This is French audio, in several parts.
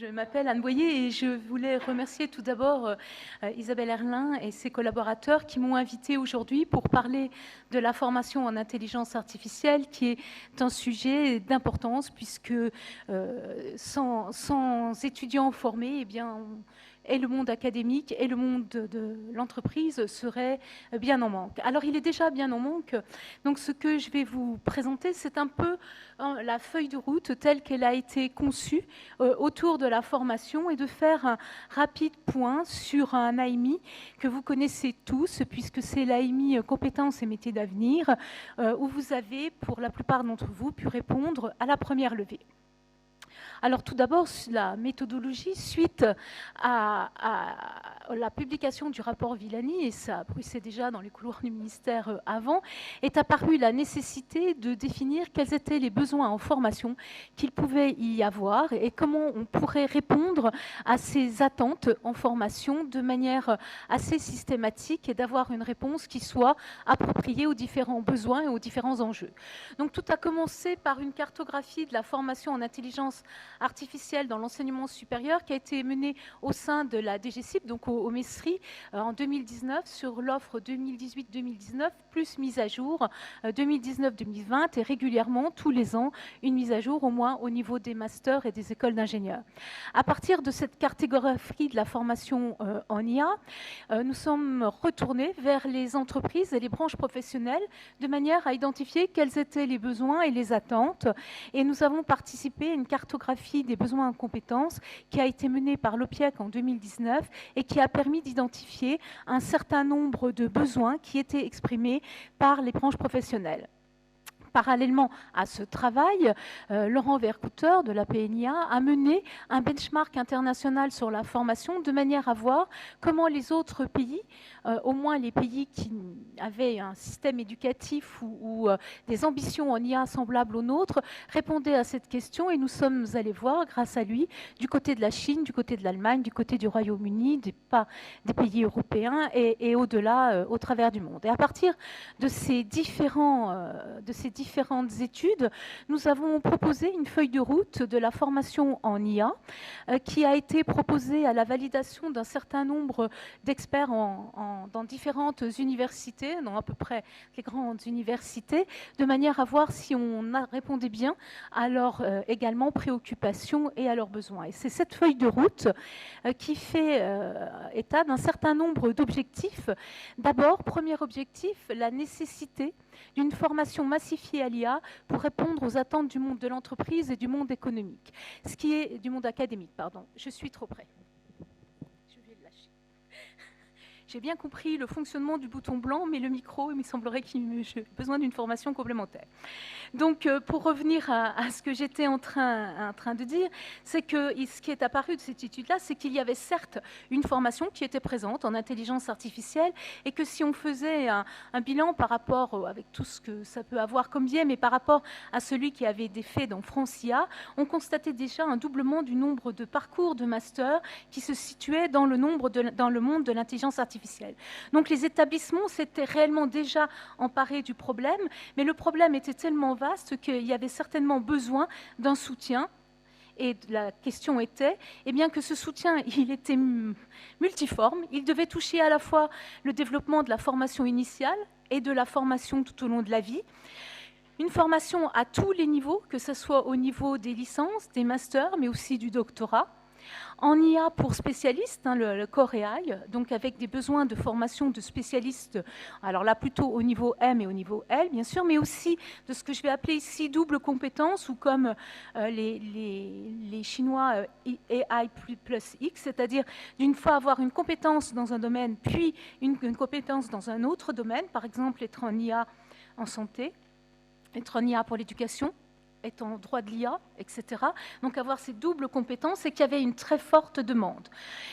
Je m'appelle Anne Boyer et je voulais remercier tout d'abord Isabelle Erlin et ses collaborateurs qui m'ont invitée aujourd'hui pour parler de la formation en intelligence artificielle, qui est un sujet d'importance puisque sans étudiants formés, eh bien, et le monde académique et le monde de l'entreprise seraient bien en manque. Alors, il est déjà bien en manque. Donc, ce que je vais vous présenter, c'est un peu la feuille de route telle qu'elle a été conçue autour de la formation et de faire un rapide point sur un AMI que vous connaissez tous, puisque c'est l'AMI Compétences et métiers d'avenir, où vous avez, pour la plupart d'entre vous, pu répondre à la première levée. Alors tout d'abord, la méthodologie, suite à la publication du rapport Villani, et ça bruissait déjà dans les couloirs du ministère avant, est apparue la nécessité de définir quels étaient les besoins en formation qu'il pouvait y avoir et comment on pourrait répondre à ces attentes en formation de manière assez systématique et d'avoir une réponse qui soit appropriée aux différents besoins et aux différents enjeux. Donc tout a commencé par une cartographie de la formation en intelligence artificielle dans l'enseignement supérieur qui a été menée au sein de la DGCIP, donc au MESRI, en 2019 sur l'offre 2018-2019, plus mise à jour 2019-2020 et régulièrement, tous les ans, une mise à jour au moins au niveau des masters et des écoles d'ingénieurs. À partir de cette cartographie de la formation en IA, nous sommes retournés vers les entreprises et les branches professionnelles de manière à identifier quels étaient les besoins et les attentes. Et nous avons participé à une cartographie des besoins en compétences qui a été menée par l'OPIEC en 2019 et qui a permis d'identifier un certain nombre de besoins qui étaient exprimés par les branches professionnelles. Parallèlement à ce travail, Laurent Vercouter de la PNIA a mené un benchmark international sur la formation de manière à voir comment les autres pays, au moins les pays qui avaient un système éducatif ou des ambitions en IA semblables aux nôtres, répondaient à cette question et nous sommes allés voir, grâce à lui, du côté de la Chine, du côté de l'Allemagne, du côté du Royaume-Uni, des pays européens et au-delà, au travers du monde. Et à partir de ces différentes études, nous avons proposé une feuille de route de la formation en IA qui a été proposée à la validation d'un certain nombre d'experts dans différentes universités, dans à peu près les grandes universités, de manière à voir si on répondait bien à leurs également préoccupations et à leurs besoins. Et c'est cette feuille de route qui fait état d'un certain nombre d'objectifs. D'abord, premier objectif, la nécessité d'une formation massifiée à l'IA pour répondre aux attentes du monde de l'entreprise et du monde économique, ce qui est du monde académique, pardon. Je suis trop près. Je vais le lâcher. J'ai bien compris le fonctionnement du bouton blanc, mais le micro, il me semblerait qu'il j'ai besoin d'une formation complémentaire. Donc, pour revenir à ce que j'étais en train de dire, c'est que ce qui est apparu de cette étude-là, c'est qu'il y avait certes une formation qui était présente en intelligence artificielle et que si on faisait un bilan par rapport, avec tout ce que ça peut avoir comme biais, mais par rapport à celui qui avait été fait dans FranceIA, on constatait déjà un doublement du nombre de parcours de master qui se situaient dans le monde de l'intelligence artificielle. Donc, les établissements s'étaient réellement déjà emparés du problème, mais le problème était tellement vaste qu'il y avait certainement besoin d'un soutien. Et la question était eh bien, que ce soutien, il était multiforme. Il devait toucher à la fois le développement de la formation initiale et de la formation tout au long de la vie. Une formation à tous les niveaux, que ce soit au niveau des licences, des masters, mais aussi du doctorat. En IA pour spécialistes, le Core AI, donc avec des besoins de formation de spécialistes, alors là plutôt au niveau M et au niveau L, bien sûr, mais aussi de ce que je vais appeler ici double compétence, ou comme les Chinois AI plus X, c'est-à-dire d'une fois avoir une compétence dans un domaine, puis une compétence dans un autre domaine, par exemple être en IA en santé, être en IA pour l'éducation, être en droit de l'IA, etc. Donc avoir ces doubles compétences et qu'il y avait une très forte demande.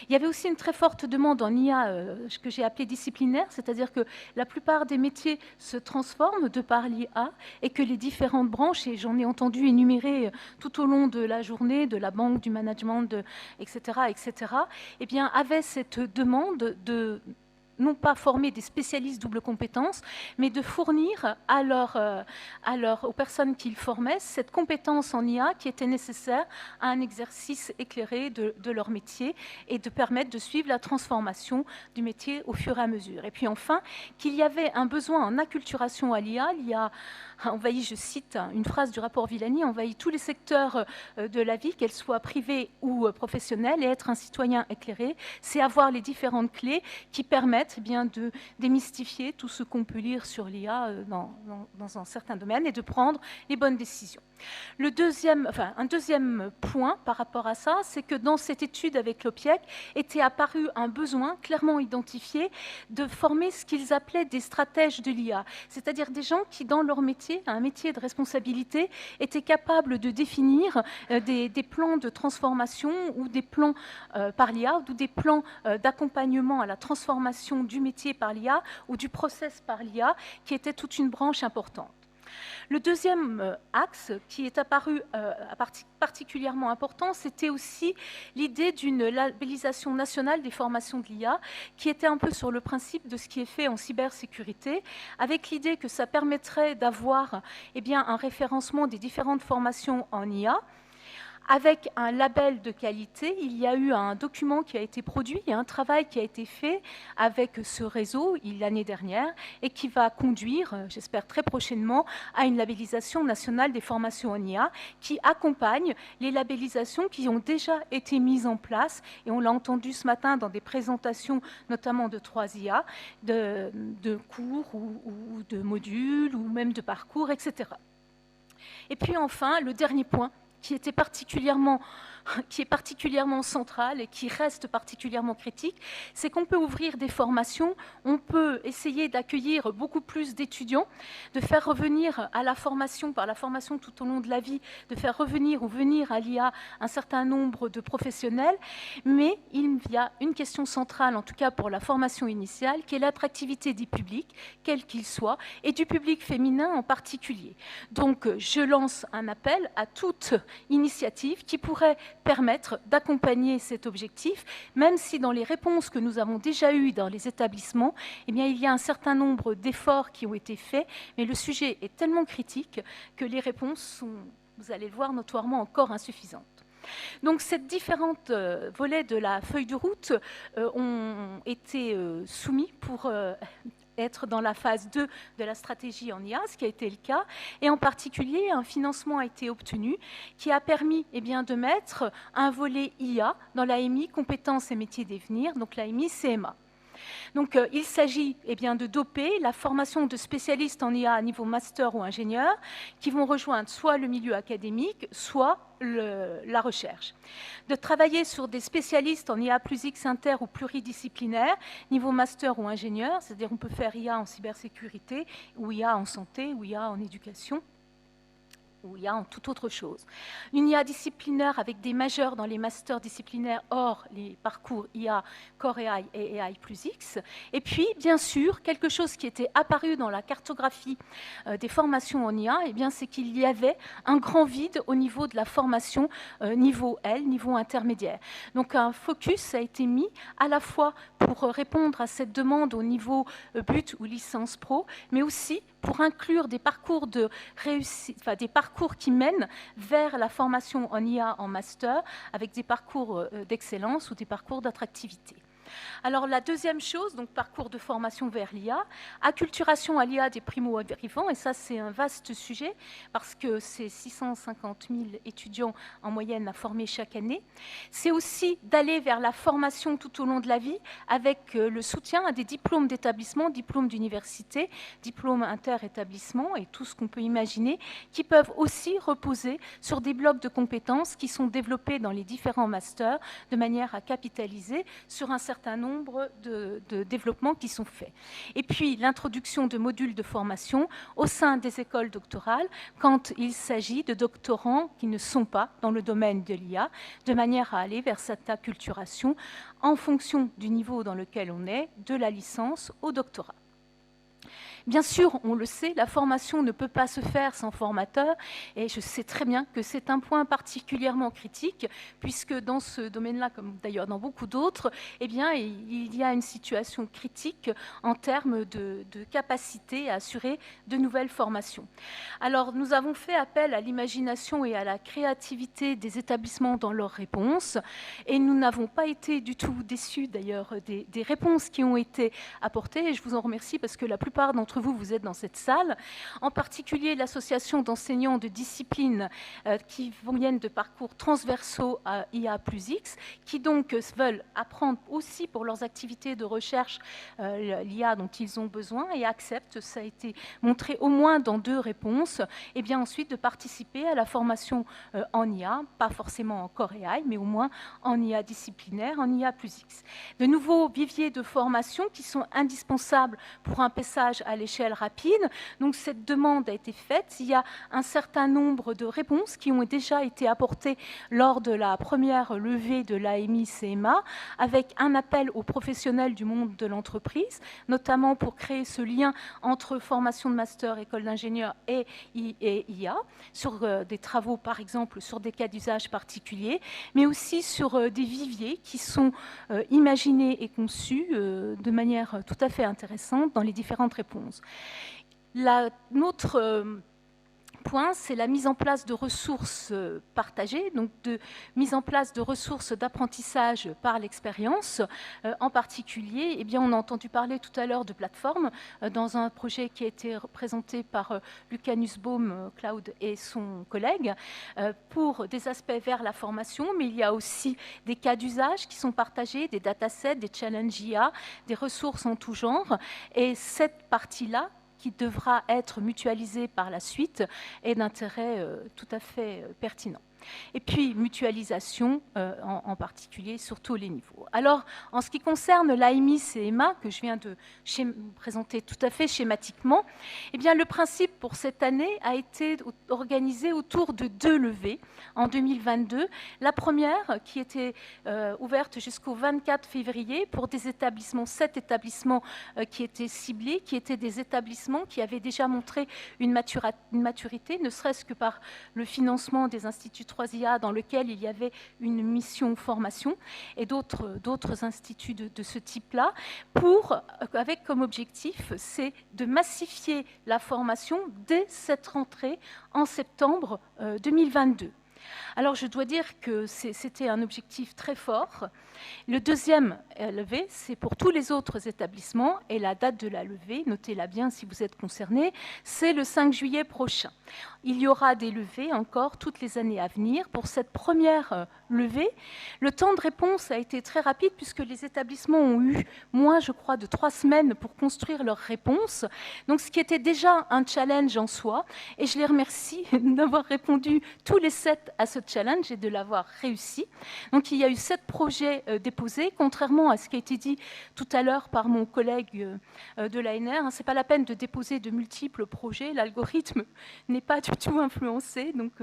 Il y avait aussi une très forte demande en IA que j'ai appelée disciplinaire, c'est-à-dire que la plupart des métiers se transforment de par l'IA et que les différentes branches, et j'en ai entendu énumérer tout au long de la journée, de la banque, du management, etc., etc., eh bien, avaient cette demande de non pas former des spécialistes double compétence, mais de fournir aux personnes qu'ils formaient cette compétence en IA qui était nécessaire à un exercice éclairé de leur métier et de permettre de suivre la transformation du métier au fur et à mesure. Et puis enfin, qu'il y avait un besoin en acculturation à l'IA. L'IA envahit, je cite une phrase du rapport Villani, envahit tous les secteurs de la vie, qu'elles soient privées ou professionnelles, et être un citoyen éclairé, c'est avoir les différentes clés qui permettent bien de démystifier tout ce qu'on peut lire sur l'IA dans un certain domaine et de prendre les bonnes décisions. Un deuxième point par rapport à ça, c'est que dans cette étude avec l'OPIEC était apparu un besoin clairement identifié de former ce qu'ils appelaient des stratèges de l'IA, c'est-à-dire des gens qui, dans leur métier, un métier de responsabilité, étaient capables de définir des plans de transformation ou des plans par l'IA ou des plans d'accompagnement à la transformation du métier par l'IA ou du process par l'IA, qui était toute une branche importante. Le deuxième axe qui est apparu particulièrement important, c'était aussi l'idée d'une labellisation nationale des formations de l'IA, qui était un peu sur le principe de ce qui est fait en cybersécurité, avec l'idée que ça permettrait d'avoir un référencement des différentes formations en IA, avec un label de qualité. Il y a eu un document qui a été produit et un travail qui a été fait avec ce réseau l'année dernière et qui va conduire, j'espère très prochainement, à une labellisation nationale des formations en IA qui accompagne les labellisations qui ont déjà été mises en place, et on l'a entendu ce matin dans des présentations notamment de 3IA, de cours ou de modules ou même de parcours, etc. Et puis enfin, le dernier point qui est particulièrement central et qui reste particulièrement critique, c'est qu'on peut ouvrir des formations, on peut essayer d'accueillir beaucoup plus d'étudiants, de faire revenir à la formation, par la formation tout au long de la vie, de faire revenir ou venir à l'IA un certain nombre de professionnels, mais il y a une question centrale, en tout cas pour la formation initiale, qui est l'attractivité des publics, quel qu'il soit, et du public féminin en particulier. Donc, je lance un appel à toute initiative qui pourrait permettre d'accompagner cet objectif, même si dans les réponses que nous avons déjà eues dans les établissements, il y a un certain nombre d'efforts qui ont été faits, mais le sujet est tellement critique que les réponses sont, vous allez le voir, notoirement encore insuffisantes. Donc, ces différents volets de la feuille de route ont été soumis pour être dans la phase 2 de la stratégie en IA, ce qui a été le cas, et en particulier, un financement a été obtenu qui a permis de mettre un volet IA dans l'AMI Compétences et métiers d'avenir, donc l'AMI CMA. Donc, il s'agit de doper la formation de spécialistes en IA à niveau master ou ingénieur qui vont rejoindre soit le milieu académique, soit la recherche. De travailler sur des spécialistes en IA plus X inter ou pluridisciplinaire, niveau master ou ingénieur, c'est-à-dire on peut faire IA en cybersécurité, ou IA en santé, ou IA en éducation, ou IA en toute autre chose. Une IA disciplinaire avec des majeurs dans les masters disciplinaires hors les parcours IA, Core AI et AI plus X. Et puis, bien sûr, quelque chose qui était apparu dans la cartographie des formations en IA, c'est qu'il y avait un grand vide au niveau de la formation niveau L, niveau intermédiaire. Donc, un focus a été mis à la fois pour répondre à cette demande au niveau but ou licence pro, mais aussi pour inclure des parcours de réussite, des parcours qui mènent vers la formation en IA en master, avec des parcours d'excellence ou des parcours d'attractivité. Alors, la deuxième chose, donc parcours de formation vers l'IA, acculturation à l'IA des primo-arrivants, et ça, c'est un vaste sujet, parce que c'est 650 000 étudiants en moyenne à former chaque année. C'est aussi d'aller vers la formation tout au long de la vie, avec le soutien à des diplômes d'établissement, diplômes d'université, diplômes inter-établissements, et tout ce qu'on peut imaginer, qui peuvent aussi reposer sur des blocs de compétences qui sont développés dans les différents masters, de manière à capitaliser sur un certain nombre de développements qui sont faits. Et puis, l'introduction de modules de formation au sein des écoles doctorales quand il s'agit de doctorants qui ne sont pas dans le domaine de l'IA, de manière à aller vers cette acculturation en fonction du niveau dans lequel on est, de la licence au doctorat. Bien sûr, on le sait, la formation ne peut pas se faire sans formateur, et je sais très bien que c'est un point particulièrement critique, puisque dans ce domaine-là, comme d'ailleurs dans beaucoup d'autres, eh bien, il y a une situation critique en termes de capacité à assurer de nouvelles formations. Alors, nous avons fait appel à l'imagination et à la créativité des établissements dans leurs réponses, et nous n'avons pas été du tout déçus d'ailleurs des réponses qui ont été apportées, et je vous en remercie parce que la plupart d'entre vous, vous êtes dans cette salle, en particulier l'association d'enseignants de disciplines qui viennent de parcours transversaux à IA plus X, qui donc veulent apprendre aussi pour leurs activités de recherche l'IA dont ils ont besoin et acceptent, ça a été montré au moins dans 2 réponses, et bien ensuite de participer à la formation en IA, pas forcément en Core AI, mais au moins en IA disciplinaire, en IA plus X. De nouveaux viviers de formation qui sont indispensables pour un passage à l'échelle rapide. Donc cette demande a été faite. Il y a un certain nombre de réponses qui ont déjà été apportées lors de la première levée de l'AMI-CMA, avec un appel aux professionnels du monde de l'entreprise, notamment pour créer ce lien entre formation de master, école d'ingénieur et IA, sur des travaux par exemple sur des cas d'usage particuliers, mais aussi sur des viviers qui sont imaginés et conçus de manière tout à fait intéressante dans les différentes réponses. Notre point, c'est la mise en place de ressources partagées, donc de mise en place de ressources d'apprentissage par l'expérience. En particulier, eh bien, on a entendu parler tout à l'heure de plateformes dans un projet qui a été présenté par Lucas Nussbaum, Cloud et son collègue, pour des aspects vers la formation, mais il y a aussi des cas d'usage qui sont partagés, des datasets, des challenges IA, des ressources en tout genre. Et cette partie-là, qui devra être mutualisé par la suite, est d'intérêt tout à fait pertinent. Et puis, mutualisation, en particulier, sur tous les niveaux. Alors, en ce qui concerne l'AMI-CMA, que je viens de présenter tout à fait schématiquement, eh bien, le principe pour cette année a été organisé autour de 2 levées en 2022. La première, qui était ouverte jusqu'au 24 février pour des établissements, 7 établissements qui étaient ciblés, qui étaient des établissements qui avaient déjà montré une maturité, ne serait-ce que par le financement des instituts 3IA dans lequel il y avait une mission formation et d'autres instituts de ce type-là, avec comme objectif, c'est de massifier la formation dès cette rentrée en septembre 2022. Alors, je dois dire que c'était un objectif très fort. Le deuxième levée, c'est pour tous les autres établissements, et la date de la levée, notez-la bien si vous êtes concernés, c'est le 5 juillet prochain. Il y aura des levées encore toutes les années à venir. Pour cette première levée, le temps de réponse a été très rapide puisque les établissements ont eu moins, je crois, de 3 semaines pour construire leurs réponses. Donc, ce qui était déjà un challenge en soi, et je les remercie d'avoir répondu tous les 7 à ce challenge et de l'avoir réussi. Donc, il y a eu 7 projets déposés, contrairement à ce qui a été dit tout à l'heure par mon collègue de l'ANR. Ce n'est pas la peine de déposer de multiples projets, l'algorithme n'est pas du tout influencé. Donc,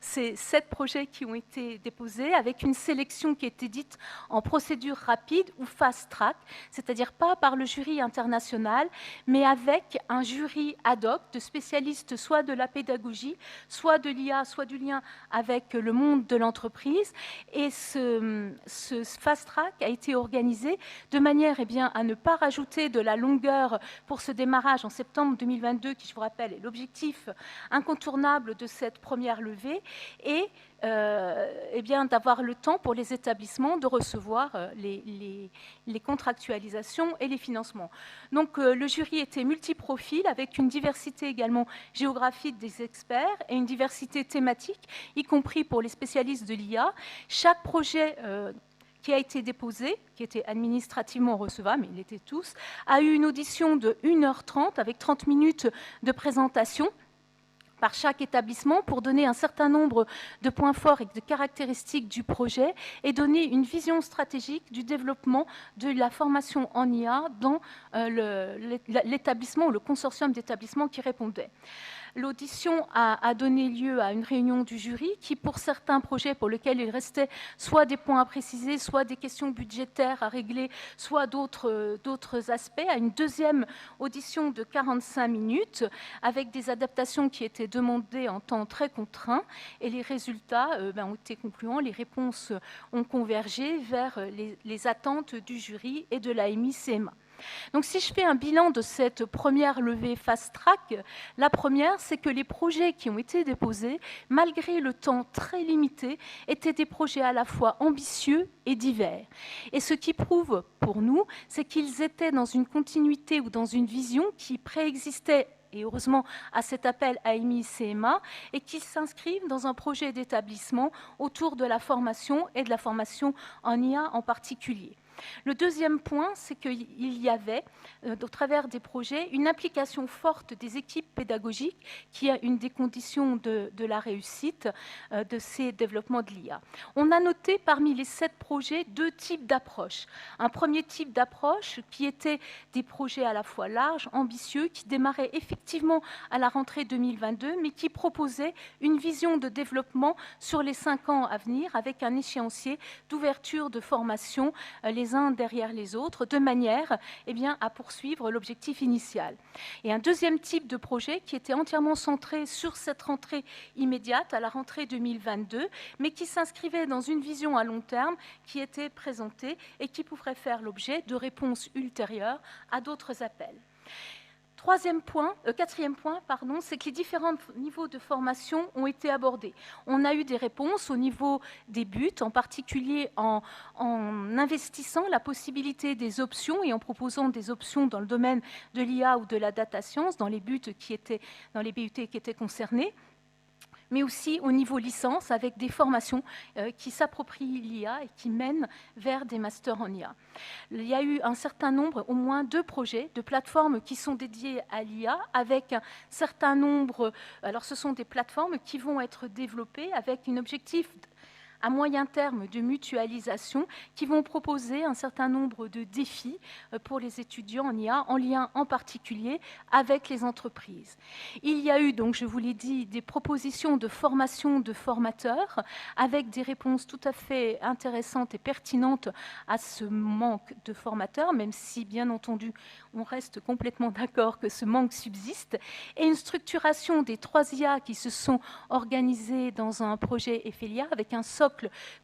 c'est 7 projets qui ont été déposés avec une sélection qui a été dite en procédure rapide ou fast track, c'est-à-dire pas par le jury international, mais avec un jury ad hoc de spécialistes soit de la pédagogie, soit de l'IA, soit du lien avec le monde de l'entreprise. Et ce fast track a été organisé de manière à ne pas rajouter de la longueur pour ce démarrage en septembre 2022, qui, je vous rappelle, est l'objectif incontournable de cette première levée, et d'avoir le temps pour les établissements de recevoir les contractualisations et les financements. Donc, le jury était multiprofil, avec une diversité également géographique des experts et une diversité thématique, y compris pour les spécialistes de l'IA. Chaque projet qui a été déposé, qui était administrativement recevable, mais ils l'étaient tous, a eu une audition de 1h30 avec 30 minutes de présentation par chaque établissement pour donner un certain nombre de points forts et de caractéristiques du projet et donner une vision stratégique du développement de la formation en IA dans l'établissement ou le consortium d'établissements qui répondait. L'audition a donné lieu à une réunion du jury qui, pour certains projets pour lesquels il restait soit des points à préciser, soit des questions budgétaires à régler, soit d'autres aspects, à une deuxième audition de 45 minutes avec des adaptations qui étaient demandées en temps très contraint. Et les résultats ont été concluants. Les réponses ont convergé vers les attentes du jury et de l'AMI-CMA. Donc si je fais un bilan de cette première levée fast-track, la première, c'est que les projets qui ont été déposés, malgré le temps très limité, étaient des projets à la fois ambitieux et divers. Et ce qui prouve pour nous, c'est qu'ils étaient dans une continuité ou dans une vision qui préexistait et heureusement à cet appel AMI-CMA, et qui s'inscrivent dans un projet d'établissement autour de la formation et de la formation en IA en particulier. Le deuxième point, c'est qu'il y avait, au travers des projets, une implication forte des équipes pédagogiques qui est une des conditions de la réussite de ces développements de l'IA. On a noté parmi les 7 projets 2 types d'approches. Un premier type d'approche qui était des projets à la fois larges, ambitieux, qui démarraient effectivement à la rentrée 2022, mais qui proposaient une vision de développement sur les 5 ans à venir avec un échéancier d'ouverture de formation, les uns derrière les autres, de manière à poursuivre l'objectif initial. Et un deuxième type de projet qui était entièrement centré sur cette rentrée immédiate, à la rentrée 2022, mais qui s'inscrivait dans une vision à long terme qui était présentée et qui pourrait faire l'objet de réponses ultérieures à d'autres appels. Quatrième point, c'est que les différents niveaux de formation ont été abordés. On a eu des réponses au niveau des buts, en particulier en investissant la possibilité des options et en proposant des options dans le domaine de l'IA ou de la data science, dans les BUT qui étaient concernés, mais aussi au niveau licence, avec des formations qui s'approprient l'IA et qui mènent vers des masters en IA. Il y a eu un certain nombre, au moins 2 projets de plateformes qui sont dédiées à l'IA, avec un certain nombre, alors ce sont des plateformes qui vont être développées avec un objectif à moyen terme de mutualisation qui vont proposer un certain nombre de défis pour les étudiants en IA, en lien en particulier avec les entreprises. Il y a eu, donc je vous l'ai dit, des propositions de formation de formateurs avec des réponses tout à fait intéressantes et pertinentes à ce manque de formateurs, même si, bien entendu, on reste complètement d'accord que ce manque subsiste, et une structuration des 3 IA qui se sont organisées dans un projet EFELIA avec un socle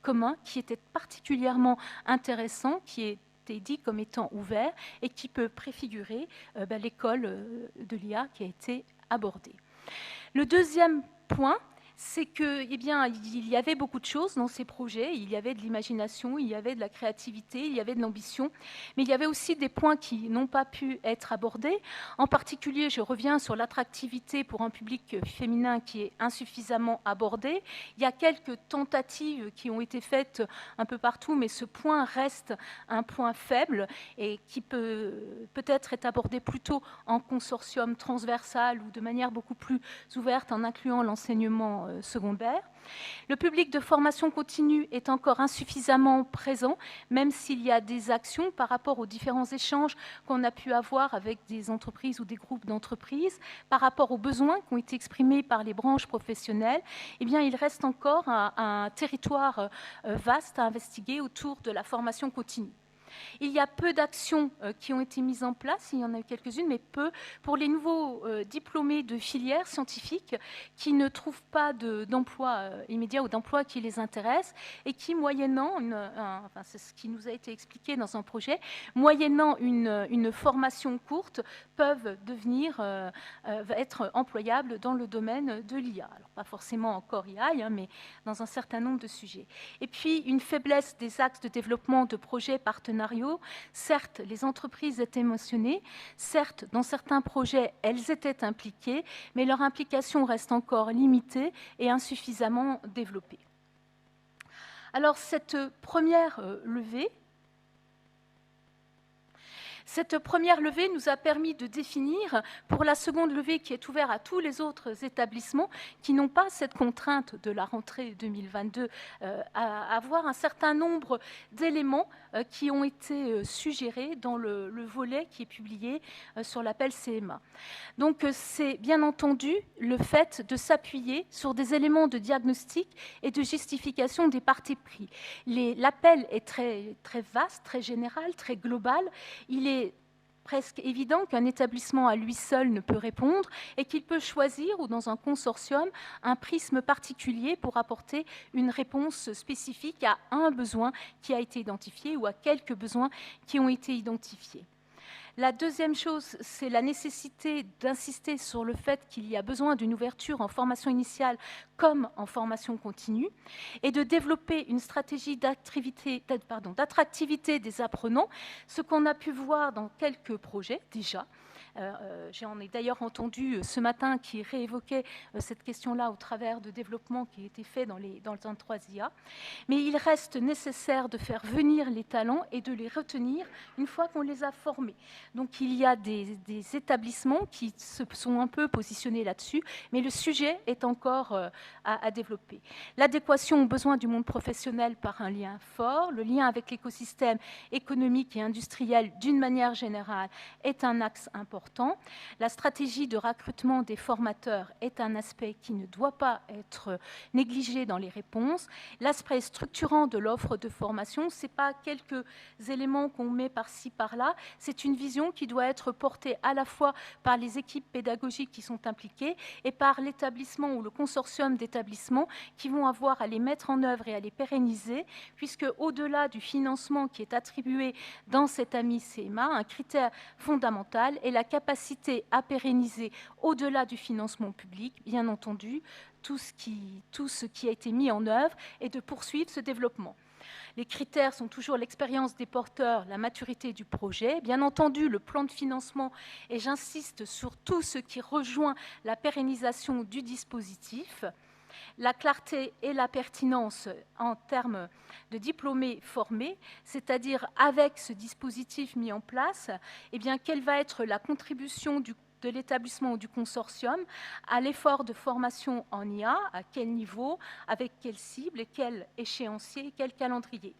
commun qui était particulièrement intéressant, qui était dit comme étant ouvert et qui peut préfigurer l'école de l'IA qui a été abordée. Le deuxième point, c'est qu'il y avait beaucoup de choses dans ces projets. Il y avait de l'imagination, il y avait de la créativité, il y avait de l'ambition, mais il y avait aussi des points qui n'ont pas pu être abordés. En particulier, je reviens sur l'attractivité pour un public féminin qui est insuffisamment abordé. Il y a quelques tentatives qui ont été faites un peu partout, mais ce point reste un point faible et qui peut-être être abordé plutôt en consortium transversal ou de manière beaucoup plus ouverte en incluant l'enseignement secondaire. Le public de formation continue est encore insuffisamment présent, même s'il y a des actions par rapport aux différents échanges qu'on a pu avoir avec des entreprises ou des groupes d'entreprises, par rapport aux besoins qui ont été exprimés par les branches professionnelles. Il reste encore un territoire vaste à investiguer autour de la formation continue. Il y a peu d'actions qui ont été mises en place, il y en a eu quelques-unes, mais peu, pour les nouveaux diplômés de filières scientifiques qui ne trouvent pas d'emploi immédiat ou d'emploi qui les intéresse et qui, moyennant, c'est ce qui nous a été expliqué dans un projet, moyennant une formation courte, peuvent être employables dans le domaine de l'IA. Alors, pas forcément encore IA, mais dans un certain nombre de sujets. Et puis, une faiblesse des axes de développement de projets partenariaux. Certes, les entreprises étaient mentionnées, certes, dans certains projets, elles étaient impliquées, mais leur implication reste encore limitée et insuffisamment développée. Alors, cette première levée nous a permis de définir, pour la seconde levée qui est ouverte à tous les autres établissements qui n'ont pas cette contrainte de la rentrée 2022, à avoir un certain nombre d'éléments qui ont été suggérés dans le volet qui est publié sur l'appel CMA. Donc c'est bien entendu le fait de s'appuyer sur des éléments de diagnostic et de justification des partis pris. L'appel est très, très vaste, très général, très global. Il est presque évident qu'un établissement à lui seul ne peut répondre et qu'il peut choisir, ou dans un consortium, un prisme particulier pour apporter une réponse spécifique à un besoin qui a été identifié ou à quelques besoins qui ont été identifiés. La deuxième chose, c'est la nécessité d'insister sur le fait qu'il y a besoin d'une ouverture en formation initiale comme en formation continue et de développer une stratégie d'attractivité des apprenants, ce qu'on a pu voir dans quelques projets déjà. J'en ai d'ailleurs entendu ce matin qui réévoquait cette question-là au travers de développements qui étaient faits dans le 23 IA. Mais il reste nécessaire de faire venir les talents et de les retenir une fois qu'on les a formés. Donc il y a des établissements qui se sont un peu positionnés là-dessus, mais le sujet est encore à développer. L'adéquation aux besoins du monde professionnel par un lien fort, le lien avec l'écosystème économique et industriel d'une manière générale est un axe important. La stratégie de recrutement des formateurs est un aspect qui ne doit pas être négligé dans les réponses. L'aspect structurant de l'offre de formation, ce n'est pas quelques éléments qu'on met par-ci, par-là, c'est une vision qui doit être portée à la fois par les équipes pédagogiques qui sont impliquées et par l'établissement ou le consortium d'établissements qui vont avoir à les mettre en œuvre et à les pérenniser, puisque au-delà du financement qui est attribué dans cet AMI CMA, un critère fondamental est la capacité à pérenniser au-delà du financement public, bien entendu, tout ce qui a été mis en œuvre et de poursuivre ce développement. Les critères sont toujours l'expérience des porteurs, la maturité du projet, bien entendu le plan de financement, et j'insiste sur tout ce qui rejoint la pérennisation du dispositif, la clarté et la pertinence en termes de diplômés formés, c'est-à-dire avec ce dispositif mis en place, eh bien, quelle va être la contribution de l'établissement ou du consortium à l'effort de formation en IA, à quel niveau, avec quelle cible et quel échéancier, quel calendrier.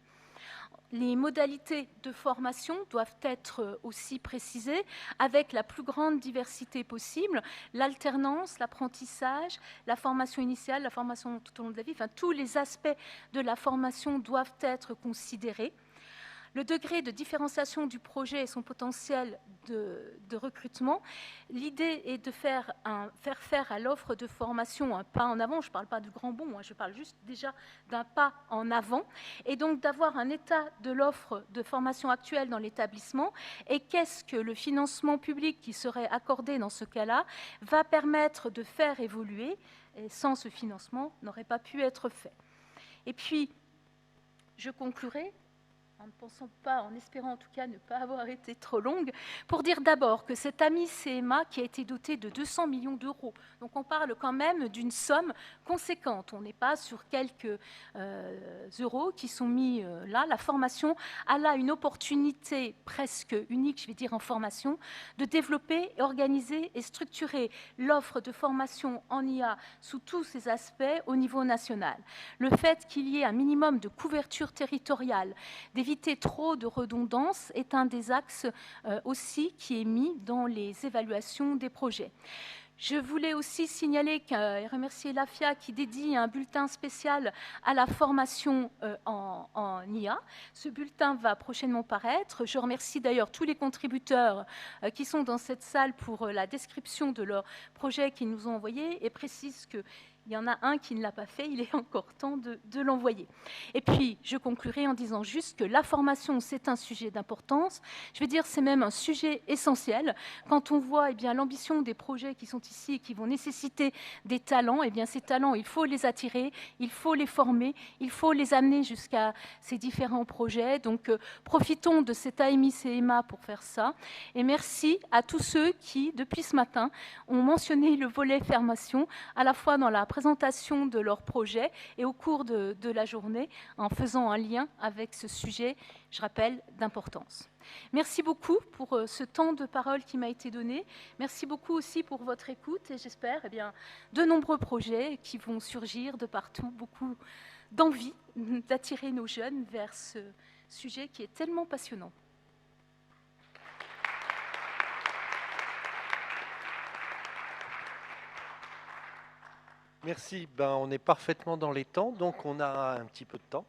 Les modalités de formation doivent être aussi précisées avec la plus grande diversité possible, l'alternance, l'apprentissage, la formation initiale, la formation tout au long de la vie, enfin tous les aspects de la formation doivent être considérés. Le degré de différenciation du projet et son potentiel de recrutement, l'idée est de faire faire à l'offre de formation un pas en avant. Je ne parle pas de grand bond, je parle juste déjà d'un pas en avant, et donc d'avoir un état de l'offre de formation actuelle dans l'établissement, et qu'est-ce que le financement public qui serait accordé dans ce cas-là va permettre de faire évoluer, et sans ce financement, n'aurait pas pu être fait. Et puis, je conclurai en ne pensant pas, en espérant en tout cas ne pas avoir été trop longue, pour dire d'abord que cet AMI CMA qui a été doté de 200 millions d'euros, donc on parle quand même d'une somme conséquente, on n'est pas sur quelques euros qui sont mis là, la formation a là une opportunité presque unique, je vais dire en formation, de développer, organiser et structurer l'offre de formation en IA sous tous ses aspects au niveau national. Le fait qu'il y ait un minimum de couverture territoriale, d'éviter trop de redondance est un des axes aussi qui est mis dans les évaluations des projets. Je voulais aussi signaler et remercier l'AFIA qui dédie un bulletin spécial à la formation en IA. Ce bulletin va prochainement paraître. Je remercie d'ailleurs tous les contributeurs qui sont dans cette salle pour la description de leurs projets qu'ils nous ont envoyés et précise que il y en a un qui ne l'a pas fait, il est encore temps de l'envoyer. Et puis, je conclurai en disant juste que la formation, c'est un sujet d'importance. Je veux dire, c'est même un sujet essentiel. Quand on voit l'ambition des projets qui sont ici et qui vont nécessiter des talents, ces talents, il faut les attirer, il faut les former, il faut les amener jusqu'à ces différents projets. Donc, profitons de cet AMI CMA pour faire ça. Et merci à tous ceux qui, depuis ce matin, ont mentionné le volet formation, à la fois dans la présentation de leur projet et au cours de la journée en faisant un lien avec ce sujet, je rappelle, d'importance. Merci beaucoup pour ce temps de parole qui m'a été donné. Merci beaucoup aussi pour votre écoute et j'espère de nombreux projets qui vont surgir de partout, beaucoup d'envie d'attirer nos jeunes vers ce sujet qui est tellement passionnant. Merci. On est parfaitement dans les temps, donc on a un petit peu de temps.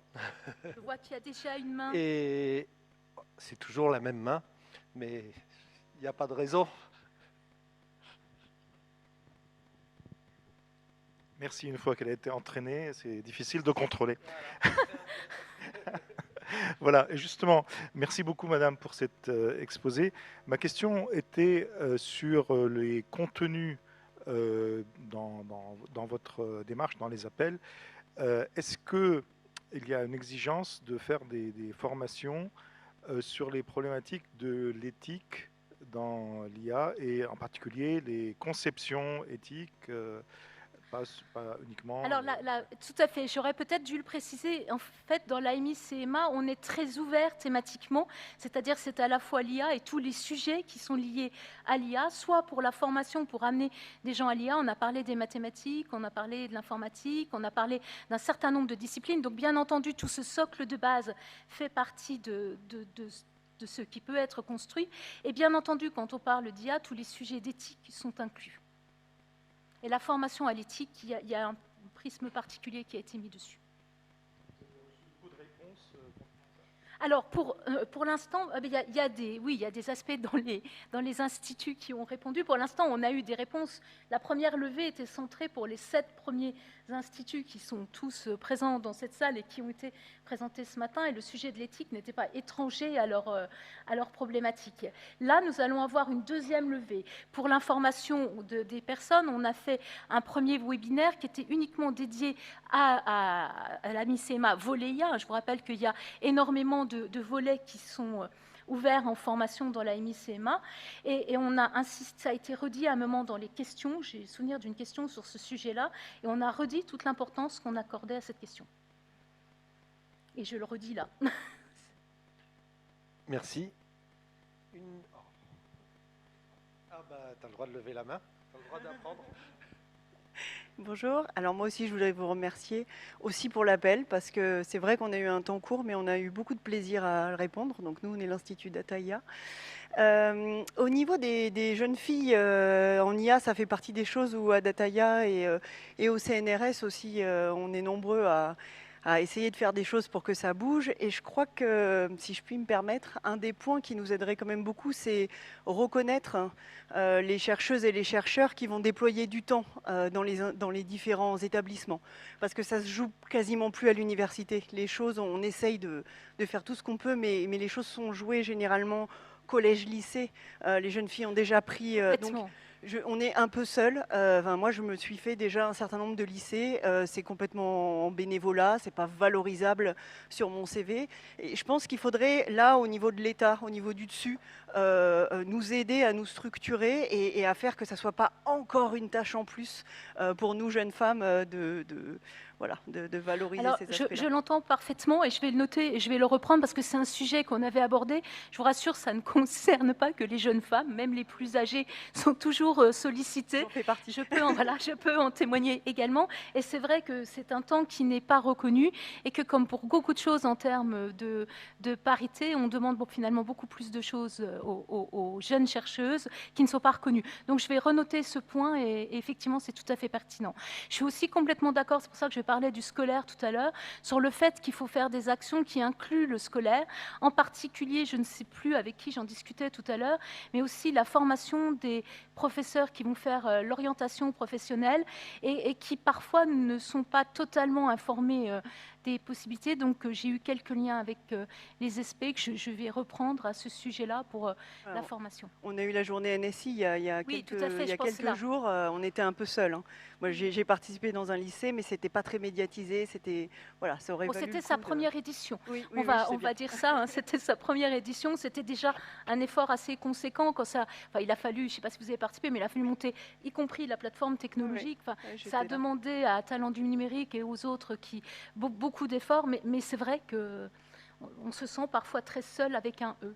Je vois qu'il y a déjà une main. Et c'est toujours la même main, mais il n'y a pas de raison. Merci, une fois qu'elle a été entraînée, c'est difficile de contrôler. Voilà, et justement, merci beaucoup Madame pour cet exposé. Ma question était sur les contenus dans votre démarche, dans les appels. Est-ce qu'il y a une exigence de faire des formations sur les problématiques de l'éthique dans l'IA et en particulier les conceptions éthiques pas uniquement... Alors tout à fait, j'aurais peut-être dû le préciser. En fait, dans l'AMI CMA, on est très ouvert thématiquement, c'est-à-dire c'est à la fois l'IA et tous les sujets qui sont liés à l'IA, soit pour la formation, pour amener des gens à l'IA. On a parlé des mathématiques, on a parlé de l'informatique, on a parlé d'un certain nombre de disciplines. Donc bien entendu, tout ce socle de base fait partie de ce qui peut être construit. Et bien entendu, quand on parle d'IA, tous les sujets d'éthique sont inclus. Et la formation à l'éthique, il y a un prisme particulier qui a été mis dessus. Alors, pour l'instant, il y a des aspects dans les instituts qui ont répondu. Pour l'instant, on a eu des réponses. La première levée était centrée pour les 7 premiers instituts qui sont tous présents dans cette salle et qui ont été présentés ce matin. Et le sujet de l'éthique n'était pas étranger à leur problématique. Là, nous allons avoir une deuxième levée. Pour l'information des personnes, on a fait un premier webinaire qui était uniquement dédié à la MICEMA Voléa. Je vous rappelle qu'il y a énormément de volets qui sont ouverts en formation dans la MICMA. Et on a insisté, ça a été redit à un moment dans les questions, j'ai souvenir d'une question sur ce sujet-là, et on a redit toute l'importance qu'on accordait à cette question. Et je le redis là. Merci. Ah tu as le droit de lever la main, tu as le droit d'apprendre. Bonjour, alors moi aussi je voudrais vous remercier aussi pour l'appel parce que c'est vrai qu'on a eu un temps court mais on a eu beaucoup de plaisir à répondre. Donc nous on est l'Institut Dataia. Au niveau des jeunes filles en IA, ça fait partie des choses où à Dataia et au CNRS aussi on est nombreux à essayer de faire des choses pour que ça bouge. Et je crois que, si je puis me permettre, un des points qui nous aiderait quand même beaucoup, c'est reconnaître les chercheuses et les chercheurs qui vont déployer du temps dans les différents établissements. Parce que ça se joue quasiment plus à l'université. Les choses, on essaye de faire tout ce qu'on peut, mais les choses sont jouées généralement collège-lycée. Les jeunes filles ont déjà pris... on est un peu seul. Moi, je me suis fait déjà un certain nombre de lycées. C'est complètement en bénévolat, c'est pas valorisable sur mon CV. Et je pense qu'il faudrait, là, au niveau de l'État, au niveau du dessus, nous aider à nous structurer et à faire que ça soit pas encore une tâche en plus pour nous jeunes femmes de valoriser ces aspects-là. Je l'entends parfaitement et je vais le noter et je vais le reprendre parce que c'est un sujet qu'on avait abordé. Je vous rassure, ça ne concerne pas que les jeunes femmes, même les plus âgées sont toujours sollicitées. J'en fais partie. Je peux en témoigner également. Et c'est vrai que c'est un temps qui n'est pas reconnu et que comme pour beaucoup de choses en termes de parité, on demande finalement beaucoup plus de choses aux jeunes chercheuses qui ne sont pas reconnues. Donc je vais renoter ce point et effectivement c'est tout à fait pertinent. Je suis aussi complètement d'accord, c'est pour ça que je parlais du scolaire tout à l'heure, sur le fait qu'il faut faire des actions qui incluent le scolaire. En particulier, je ne sais plus avec qui j'en discutais tout à l'heure, mais aussi la formation des professeurs qui vont faire l'orientation professionnelle et qui parfois ne sont pas totalement informés des possibilités. Donc j'ai eu quelques liens avec les SP que je vais reprendre à ce sujet-là pour la formation. On a eu la journée NSI il y a quelques jours. On était un peu seuls. Hein. Moi, j'ai participé dans un lycée, mais c'était pas très médiatisé. C'était ça aurait valu c'était sa première édition. Oui, on va dire ça. Hein, c'était sa première édition. C'était déjà un effort assez conséquent quand ça. Enfin, il a fallu. Je sais pas si vous avez participé, mais il a fallu monter, y compris la plateforme technologique. Enfin, ça a demandé à Talent du numérique et aux autres beaucoup d'efforts, mais c'est vrai que on se sent parfois très seul avec un E.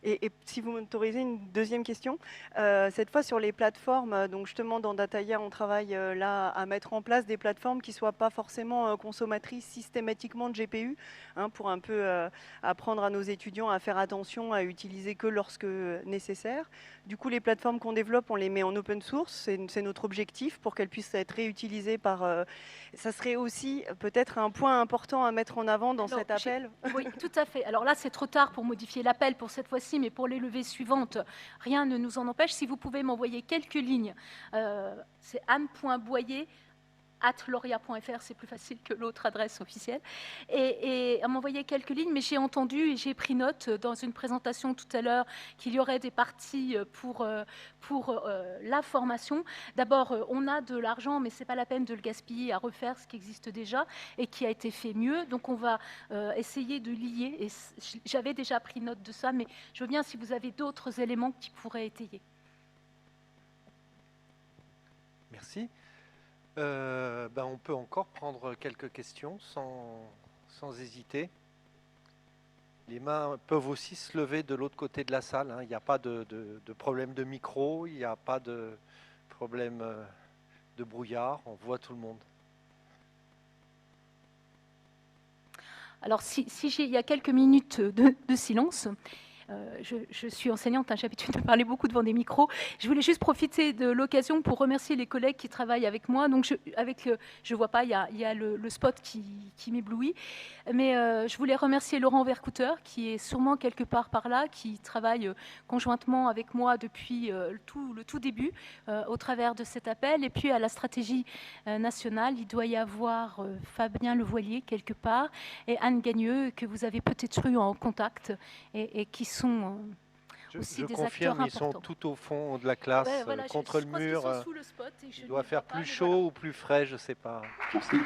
Et si vous m'autorisez une deuxième question, cette fois sur les plateformes, donc justement dans Dataya, on travaille là à mettre en place des plateformes qui ne soient pas forcément consommatrices systématiquement de GPU, hein, pour un peu apprendre à nos étudiants à faire attention, à utiliser que lorsque nécessaire. Du coup, les plateformes qu'on développe, on les met en open source, c'est notre objectif pour qu'elles puissent être réutilisées par... ça serait aussi peut-être un point important à mettre en avant dans cet appel. Oui, tout à fait. Alors là, c'est trop tard pour modifier l'appel pour cette fois-ci, mais pour les levées suivantes, rien ne nous en empêche. Si vous pouvez m'envoyer quelques lignes, c'est anne.boyer@lauria.fr, c'est plus facile que l'autre adresse officielle, et à m'envoyer quelques lignes, mais j'ai entendu et j'ai pris note dans une présentation tout à l'heure qu'il y aurait des parties pour la formation. D'abord, on a de l'argent, mais ce n'est pas la peine de le gaspiller à refaire ce qui existe déjà et qui a été fait mieux, donc on va essayer de lier, et j'avais déjà pris note de ça, mais je veux bien si vous avez d'autres éléments qui pourraient étayer. Merci. On peut encore prendre quelques questions sans hésiter. Les mains peuvent aussi se lever de l'autre côté de la salle, hein. Il n'y a pas de problème de micro, il n'y a pas de problème de brouillard, on voit tout le monde. Alors, il y a quelques minutes de silence. Je suis enseignante, hein, j'ai l'habitude de parler beaucoup devant des micros. Je voulais juste profiter de l'occasion pour remercier les collègues qui travaillent avec moi. Donc, je vois pas, il y a le spot qui m'éblouit. Mais je voulais remercier Laurent Vercouter, qui est sûrement quelque part par là, qui travaille conjointement avec moi depuis le tout début, au travers de cet appel. Et puis, à la stratégie nationale, il doit y avoir Fabien Levoilier, quelque part, et Anne Gagneux, que vous avez peut-être eu en contact, et qui sont aussi des acteurs importants. Ils sont tout au fond de la classe, voilà, contre le mur. Sous le spot, et il doit faire plus chaud ou plus frais, je ne sais pas. Merci.